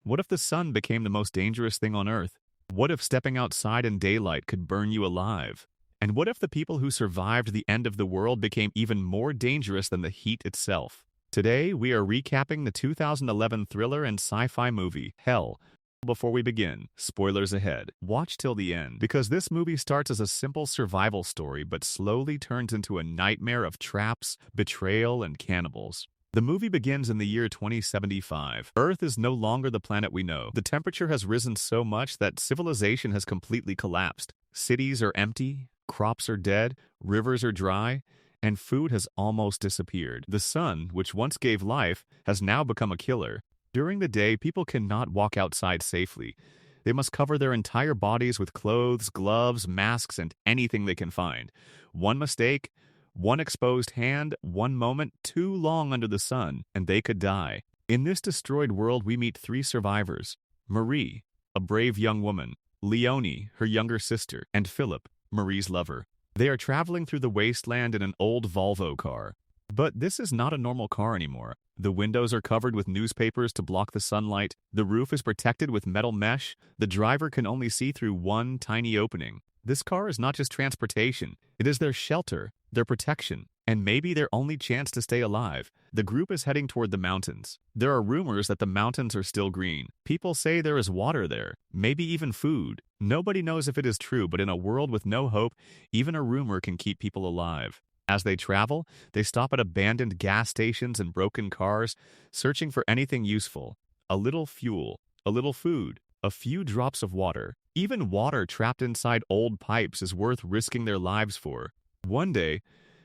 What if the sun became the most dangerous thing on Earth? What if stepping outside in daylight could burn you alive? And what if the people who survived the end of the world became even more dangerous than the heat itself? Today, we are recapping the 2011 thriller and sci-fi movie, Hell. Before we begin, spoilers ahead. Watch till the end, because this movie starts as a simple survival story but slowly turns into a nightmare of traps, betrayal, and cannibals. The movie begins in the year 2075. Earth is no longer the planet we know. The temperature has risen so much that civilization has completely collapsed. Cities are empty, crops are dead, rivers are dry, and food has almost disappeared. The sun, which once gave life, has now become a killer. During the day, people cannot walk outside safely. They must cover their entire bodies with clothes, gloves, masks, and anything they can find. One mistake, one exposed hand, one moment too long under the sun, and they could die. In this destroyed world, we meet three survivors: Marie, a brave young woman; Leonie, her younger sister; and Philip, Marie's lover. They are traveling through the wasteland in an old Volvo car. But this is not a normal car anymore. The windows are covered with newspapers to block the sunlight. The roof is protected with metal mesh. The driver can only see through one tiny opening. This car is not just transportation. It is their shelter, their protection, and maybe their only chance to stay alive. The group is heading toward the mountains. There are rumors that the mountains are still green. People say there is water there, maybe even food. Nobody knows if it is true, but in a world with no hope, even a rumor can keep people alive. As they travel, they stop at abandoned gas stations and broken cars, searching for anything useful. A little fuel, a little food, a few drops of water. Even water trapped inside old pipes is worth risking their lives for. One day,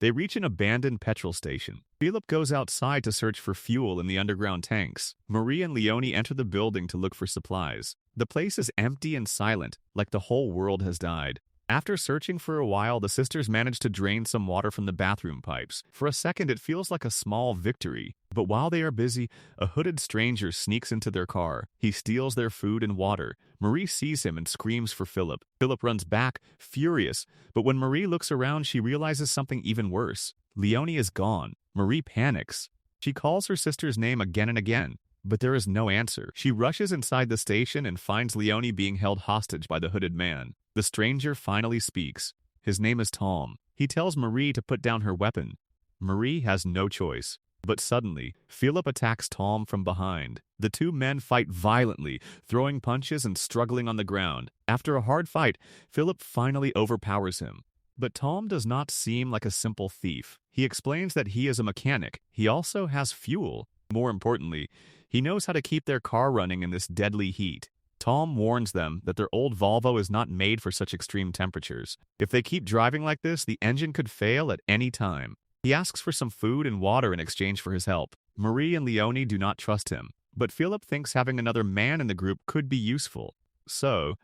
they reach an abandoned petrol station. Philip goes outside to search for fuel in the underground tanks. Marie and Leonie enter the building to look for supplies. The place is empty and silent, like the whole world has died. After searching for a while, the sisters manage to drain some water from the bathroom pipes. For a second, it feels like a small victory. But while they are busy, a hooded stranger sneaks into their car. He steals their food and water. Marie sees him and screams for Philip. Philip runs back, furious. But when Marie looks around, she realizes something even worse. Leonie is gone. Marie panics. She calls her sister's name again and again, but there is no answer. She rushes inside the station and finds Leonie being held hostage by the hooded man. The stranger finally speaks. His name is Tom. He tells Marie to put down her weapon. Marie has no choice. But suddenly, Philip attacks Tom from behind. The two men fight violently, throwing punches and struggling on the ground. After a hard fight, Philip finally overpowers him. But Tom does not seem like a simple thief. He explains that he is a mechanic. He also has fuel. More importantly, he knows how to keep their car running in this deadly heat. Tom warns them that their old Volvo is not made for such extreme temperatures. If they keep driving like this, the engine could fail at any time. He asks for some food and water in exchange for his help. Marie and Leonie do not trust him, but Philip thinks having another man in the group could be useful. So,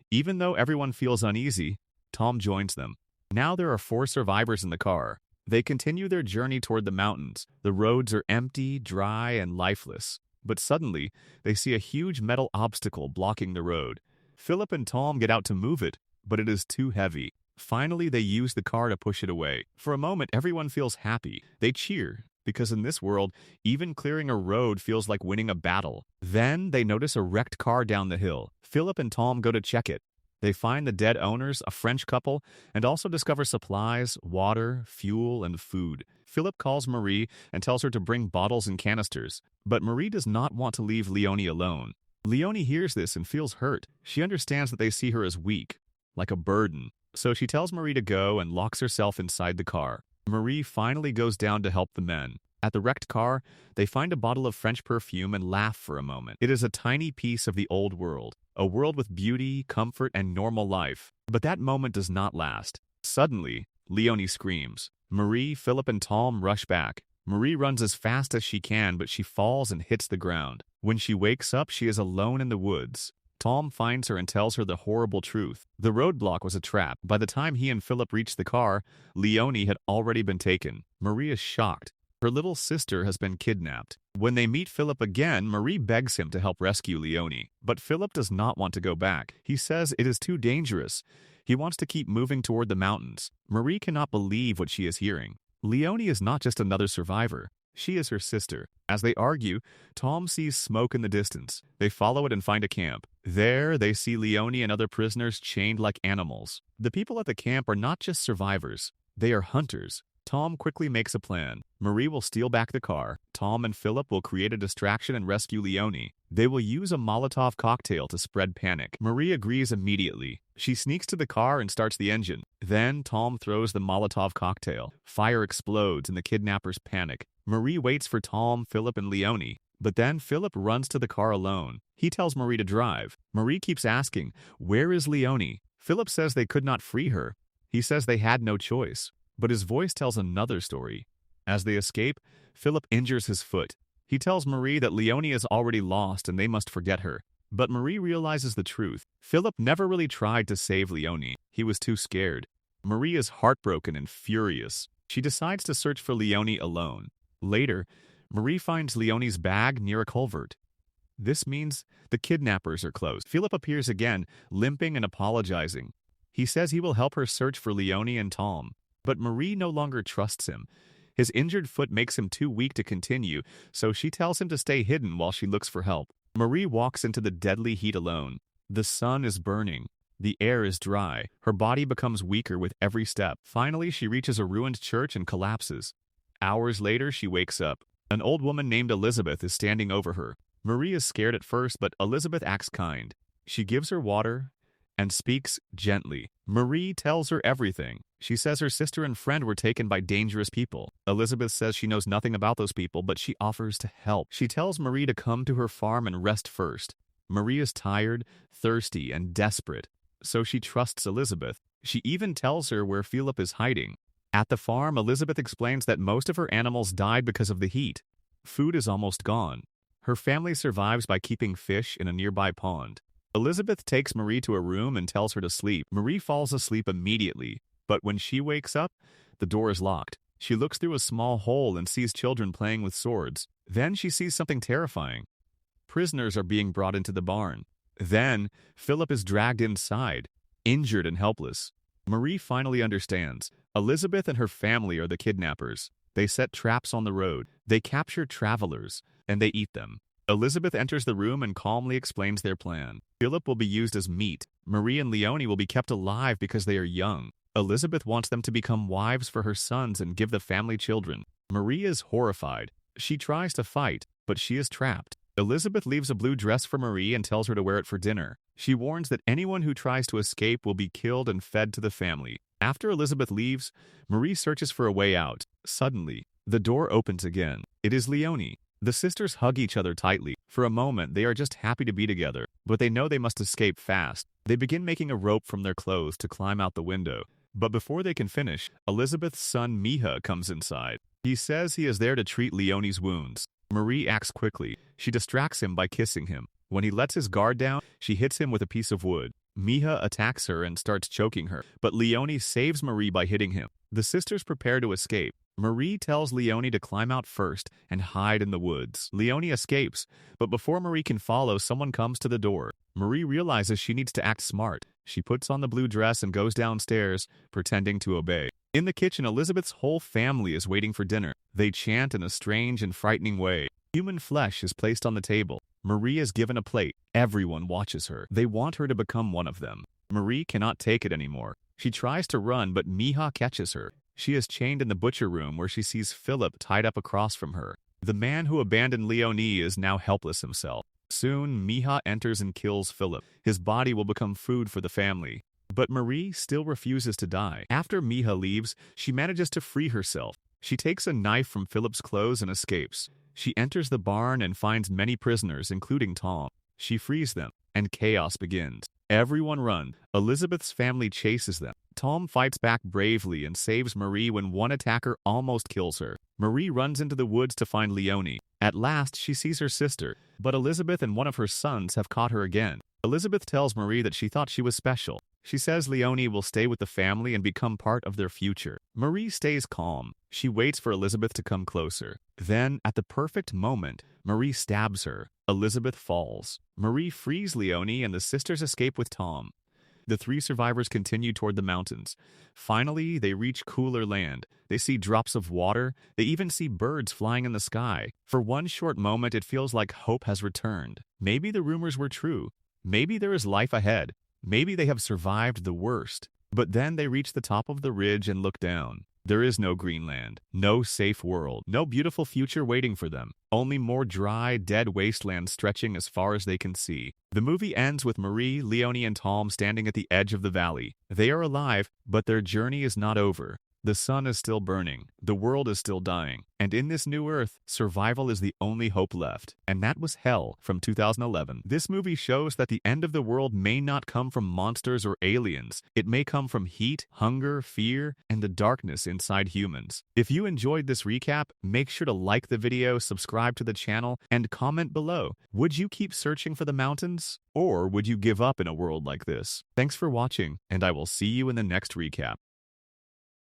even though everyone feels uneasy, Tom joins them. Now there are 4 survivors in the car. They continue their journey toward the mountains. The roads are empty, dry, and lifeless. But suddenly, they see a huge metal obstacle blocking the road. Philip and Tom get out to move it, but it is too heavy. Finally, they use the car to push it away. For a moment, everyone feels happy. They cheer, because in this world, even clearing a road feels like winning a battle. Then, they notice a wrecked car down the hill. Philip and Tom go to check it. They find the dead owners, a French couple, and also discover supplies, water, fuel, and food. Philip calls Marie and tells her to bring bottles and canisters. But Marie does not want to leave Leonie alone. Leonie hears this and feels hurt. She understands that they see her as weak, like a burden. So she tells Marie to go and locks herself inside the car. Marie finally goes down to help the men. At the wrecked car, they find a bottle of French perfume and laugh for a moment. It is a tiny piece of the old world, a world with beauty, comfort, and normal life. But that moment does not last. Suddenly, Leonie screams. Marie, Philip, and Tom rush back. Marie runs as fast as she can, but she falls and hits the ground. When she wakes up, she is alone in the woods. Tom finds her and tells her the horrible truth. The roadblock was a trap. By the time he and Philip reached the car, Leonie had already been taken. Marie is shocked. Her little sister has been kidnapped. When they meet Philip again, Marie begs him to help rescue Leonie. But Philip does not want to go back. He says it is too dangerous. He wants to keep moving toward the mountains. Marie cannot believe what she is hearing. Leonie is not just another survivor. She is her sister. As they argue, Tom sees smoke in the distance. They follow it and find a camp. There, they see Leone and other prisoners chained like animals. The people at the camp are not just survivors. They are hunters. Tom quickly makes a plan. Marie will steal back the car. Tom and Philip will create a distraction and rescue Leone. They will use a Molotov cocktail to spread panic. Marie agrees immediately. She sneaks to the car and starts the engine. Then Tom throws the Molotov cocktail. Fire explodes and the kidnappers panic. Marie waits for Tom, Philip, and Leone. But then Philip runs to the car alone. He tells Marie to drive. Marie keeps asking, "Where is Leone?" Philip says they could not free her. He says they had no choice. But his voice tells another story. As they escape, Philip injures his foot. He tells Marie that Leone is already lost and they must forget her. But Marie realizes the truth. Philip never really tried to save Leone. He was too scared. Marie is heartbroken and furious. She decides to search for Leone alone. Later, Marie finds Leone's bag near a culvert. This means the kidnappers are close. Philip appears again, limping and apologizing. He says he will help her search for Leone and Tom. But Marie no longer trusts him. His injured foot makes him too weak to continue, so she tells him to stay hidden while she looks for help. Marie walks into the deadly heat alone. The sun is burning. The air is dry. Her body becomes weaker with every step. Finally, she reaches a ruined church and collapses. Hours later, she wakes up. An old woman named Elizabeth is standing over her. Marie is scared at first, but Elizabeth acts kind. She gives her water and speaks gently. Marie tells her everything. She says her sister and friend were taken by dangerous people. Elizabeth says she knows nothing about those people, but she offers to help. She tells Marie to come to her farm and rest first. Marie is tired, thirsty, and desperate, so she trusts Elizabeth. She even tells her where Philip is hiding. At the farm, Elizabeth explains that most of her animals died because of the heat. Food is almost gone. Her family survives by keeping fish in a nearby pond. Elizabeth takes Marie to a room and tells her to sleep. Marie falls asleep immediately, but when she wakes up, the door is locked. She looks through a small hole and sees children playing with swords. Then she sees something terrifying. Prisoners are being brought into the barn. Then Philip is dragged inside, injured and helpless. Marie finally understands. Elizabeth and her family are the kidnappers. They set traps on the road. They capture travelers, and they eat them. Elizabeth enters the room and calmly explains their plan. Philip will be used as meat. Marie and Leone will be kept alive because they are young. Elizabeth wants them to become wives for her sons and give the family children. Marie is horrified. She tries to fight, but she is trapped. Elizabeth leaves a blue dress for Marie and tells her to wear it for dinner. She warns that anyone who tries to escape will be killed and fed to the family. After Elizabeth leaves, Marie searches for a way out. Suddenly, the door opens again. It is Leone. The sisters hug each other tightly. For a moment, they are just happy to be together, but they know they must escape fast. They begin making a rope from their clothes to climb out the window. But before they can finish, Elizabeth's son Miha comes inside. He says he is there to treat Leone's wounds. Marie acts quickly. She distracts him by kissing him. When he lets his guard down, she hits him with a piece of wood. Miha attacks her and starts choking her, but Leone saves Marie by hitting him. The sisters prepare to escape. Marie tells Leone to climb out first and hide in the woods. Leone escapes, but before Marie can follow, someone comes to the door. Marie realizes she needs to act smart. She puts on the blue dress and goes downstairs, pretending to obey. In the kitchen, Elizabeth's whole family is waiting for dinner. They chant in a strange and frightening way. Human flesh is placed on the table. Marie is given a plate. Everyone watches her. They want her to become one of them. Marie cannot take it anymore. She tries to run, but Miha catches her. She is chained in the butcher room where she sees Philip tied up across from her. The man who abandoned Leone is now helpless himself. Soon, Miha enters and kills Philip. His body will become food for the family. But Marie still refuses to die. After Miha leaves, she manages to free herself. She takes a knife from Philip's clothes and escapes. She enters the barn and finds many prisoners, including Tom. She frees them, and chaos begins. Everyone runs. Elizabeth's family chases them. Tom fights back bravely and saves Marie when one attacker almost kills her. Marie runs into the woods to find Leone. At last, she sees her sister, but Elizabeth and one of her sons have caught her again. Elizabeth tells Marie that she thought she was special. She says Leone will stay with the family and become part of their future. Marie stays calm. She waits for Elizabeth to come closer. Then, at the perfect moment, Marie stabs her. Elizabeth falls. Marie frees Leone and the sisters escape with Tom. The three survivors continue toward the mountains. Finally, they reach cooler land. They see drops of water. They even see birds flying in the sky. For one short moment, it feels like hope has returned. Maybe the rumors were true. Maybe there is life ahead. Maybe they have survived the worst. But then they reach the top of the ridge and look down. There is no Greenland, no safe world, no beautiful future waiting for them. Only more dry, dead wasteland stretching as far as they can see. The movie ends with Marie, Leonie, and Tom standing at the edge of the valley. They are alive, but their journey is not over. The sun is still burning, the world is still dying, and in this new Earth, survival is the only hope left. And that was Hell from 2011. This movie shows that the end of the world may not come from monsters or aliens. It may come from heat, hunger, fear, and the darkness inside humans. If you enjoyed this recap, make sure to like the video, subscribe to the channel, and comment below. Would you keep searching for the mountains? Or would you give up in a world like this? Thanks for watching, and I will see you in the next recap.